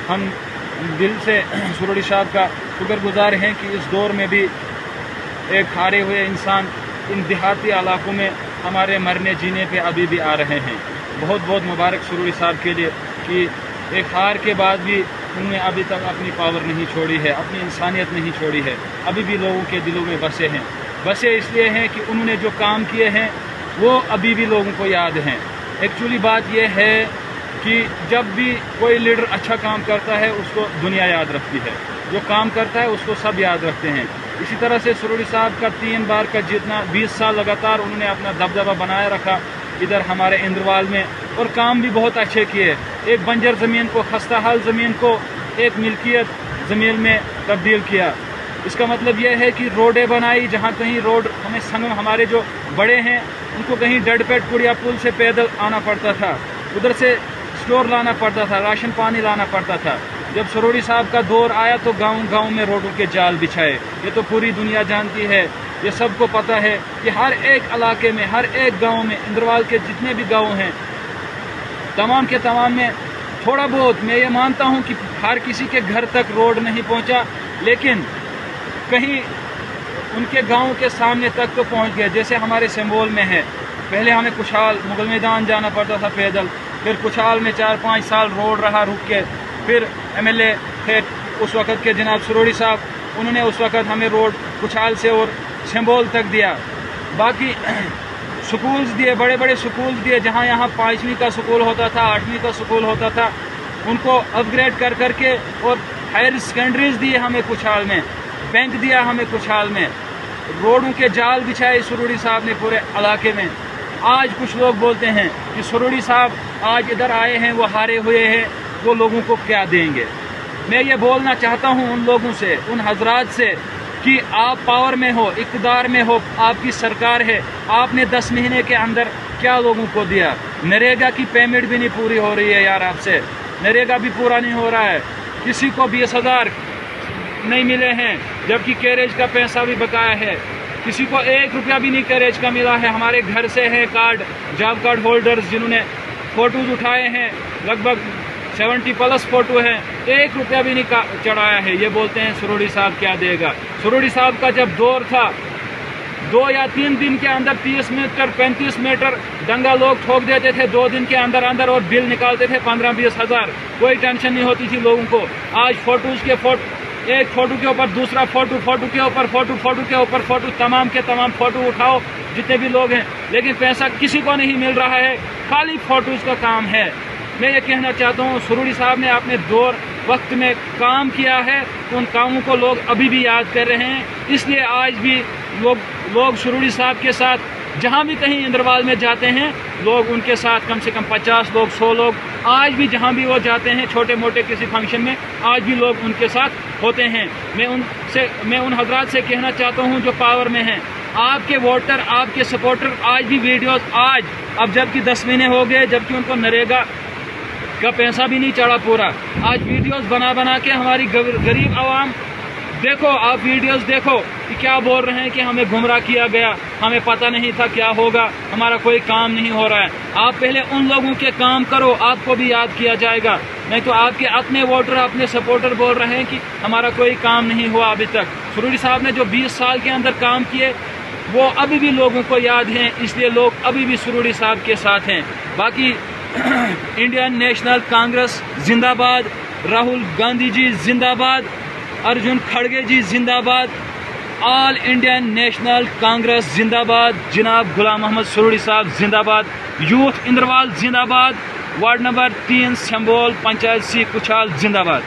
ہم دل سے سروڑی صاحب کا شکر گزار ہیں کہ اس دور میں بھی ایک ہارے ہوئے انسان ان دیہاتی علاقوں میں ہمارے مرنے جینے پہ ابھی بھی آ رہے ہیں۔ بہت بہت مبارک سروڑی صاحب کے لیے کہ ایک ہار کے بعد بھی انہوں نے ابھی تک اپنی پاور نہیں چھوڑی ہے، اپنی انسانیت نہیں چھوڑی ہے، ابھی بھی لوگوں کے دلوں میں بسے ہیں۔ بسے اس لیے ہیں کہ انہوں نے جو کام کیے ہیں وہ ابھی بھی لوگوں کو یاد ہیں۔ ایکچولی بات یہ ہے کہ جب بھی کوئی لیڈر اچھا کام کرتا ہے اس کو دنیا یاد رکھتی ہے، جو کام کرتا ہے اس کو سب یاد رکھتے ہیں۔ اسی طرح سے سروڑی صاحب کا 3 بار کا جیتنا، 20 سال لگاتار انہوں نے اپنا دبدبہ بنائے رکھا ادھر ہمارے اندروال میں، اور کام بھی بہت اچھے کیے۔ ایک بنجر زمین کو، خستہ حال زمین کو ایک ملکیت زمین میں تبدیل کیا۔ اس کا مطلب یہ ہے کہ روڈیں بنائی، جہاں کہیں روڈ ہمیں سنگم ہمارے جو بڑے ہیں ان کو کہیں ڈڈ پیٹ کڑیا پل سے پیدل آنا پڑتا تھا، ادھر سے اسٹور لانا پڑتا تھا، راشن پانی لانا پڑتا تھا۔ جب سروڑی صاحب کا دور آیا تو گاؤں گاؤں میں روڈوں کے جال بچھائے۔ یہ تو پوری دنیا جانتی ہے، یہ سب کو پتہ ہے کہ ہر ایک علاقے میں، ہر ایک گاؤں میں، اندروال کے جتنے بھی گاؤں ہیں تمام کے تمام میں تھوڑا بہت، میں یہ مانتا ہوں کہ ہر کسی کے گھر تک روڈ نہیں پہنچا، لیکن کہیں ان کے گاؤں کے سامنے تک تو پہنچ گیا۔ جیسے ہمارے سمبول میں ہے، پہلے ہمیں کچھال مغل میدان جانا پڑتا تھا پیدل، پھر کچھال میں 4-5 سال روڈ رہا رک کے، پھر MLA تھے اس وقت کے جناب سروڑی صاحب، انہوں نے اس وقت ہمیں روڈ کچھال سے اور سمبول تک دیا۔ باقی سکولز دیے، بڑے بڑے سکولز دیے، جہاں یہاں 5ویں کا سکول ہوتا تھا، 8ویں کا سکول ہوتا تھا، ان کو اپ گریڈ کر کر کے، اور ہائر سیکنڈریز دیے ہمیں کچھال میں، بینک دیا ہمیں کچھال میں، روڈوں کے جال بچھائے سروڑی صاحب نے پورے علاقے میں۔ آج کچھ لوگ بولتے ہیں کہ سروڑی صاحب آج ادھر آئے ہیں، وہ ہارے ہوئے ہیں، وہ لوگوں کو کیا دیں گے؟ میں یہ بولنا چاہتا ہوں ان لوگوں سے، ان حضرات سے، کہ آپ پاور میں ہو، اقتدار میں ہو، آپ کی سرکار ہے، آپ نے 10 مہینے کے اندر کیا لوگوں کو دیا؟ نریگا کی پیمنٹ بھی نہیں پوری ہو رہی ہے یار، آپ سے نریگا بھی پورا نہیں ہو رہا ہے، کسی کو 20,000 نہیں ملے ہیں، جبکہ کیریج کا پیسہ بھی بقایا ہے، کسی کو 1 روپیہ بھی نہیں کیریج کا ملا ہے۔ ہمارے گھر سے ہیں کارڈ، جاب کارڈ ہولڈرز، جنہوں نے فوٹوز اٹھائے ہیں، لگ بھگ 70+ فوٹو ہیں، 1 روپیہ بھی نہیں چڑھایا ہے۔ یہ بولتے ہیں سروڑی صاحب کیا دے گا؟ سروڑی صاحب کا جب دور تھا، 2 یا 3 دن کے اندر 30 میٹر 35 میٹر ڈنگا لوگ ٹھوک دیتے تھے 2 دن کے اندر اندر، اور بل نکالتے تھے 15-20 ہزار، کوئی ٹینشن نہیں ہوتی تھی لوگوں کو۔ آج فوٹوز کے ایک فوٹو کے اوپر دوسرا فوٹو، فوٹو کے اوپر فوٹو، فوٹو کے اوپر فوٹو، تمام کے تمام فوٹو اٹھاؤ جتنے بھی لوگ ہیں، لیکن پیسہ کسی کو نہیں مل رہا ہے، خالی فوٹوز کا کام ہے۔ میں یہ کہنا چاہتا ہوں سروڑی صاحب نے اپنے دور وقت میں کام کیا ہے، تو ان کاموں کو لوگ ابھی بھی یاد کر رہے ہیں، اس لیے آج بھی لوگ سروڑی صاحب کے ساتھ جہاں بھی کہیں اندروال میں جاتے ہیں، لوگ ان کے ساتھ کم سے کم 50 لوگ 100 لوگ آج بھی جہاں بھی وہ جاتے ہیں چھوٹے موٹے کسی فنکشن میں، آج بھی لوگ ان کے ساتھ ہوتے ہیں۔ میں ان حضرات سے کہنا چاہتا ہوں جو پاور میں ہیں، آپ کے ووٹر، آپ کے سپورٹر آج بھی ویڈیوز، آج اب جبکہ 10 مہینے ہو گئے، جبکہ ان کو نریگا کا پیسہ بھی نہیں چڑھا پورا، آج ویڈیوز بنا کے ہماری غریب عوام، دیکھو آپ ویڈیوز دیکھو کہ کیا بول رہے ہیں کہ ہمیں گمراہ کیا گیا، ہمیں پتہ نہیں تھا کیا ہوگا، ہمارا کوئی کام نہیں ہو رہا ہے۔ آپ پہلے ان لوگوں کے کام کرو، آپ کو بھی یاد کیا جائے گا، نہیں تو آپ کے اپنے ووٹر، اپنے سپورٹر بول رہے ہیں کہ ہمارا کوئی کام نہیں ہوا ابھی تک۔ سروڑی صاحب نے جو 20 سال کے اندر کام کیے وہ ابھی بھی لوگوں کو یاد ہیں، اس لیے لوگ ابھی بھی سروڑی صاحب کے ساتھ ہیں۔ باقی انڈین نیشنل کانگریس زندہ باد، راہل گاندھی جی زندہ باد، ارجن کھڑگے جی زندہ باد، آل انڈین نیشنل کانگریس زندہ باد، جناب غلام محمد سروڑی صاحب زندہ باد، یوتھ اندروال زندہ باد، وارڈ نمبر 3 سمبول پنچایت سی کچھال زندہ باد۔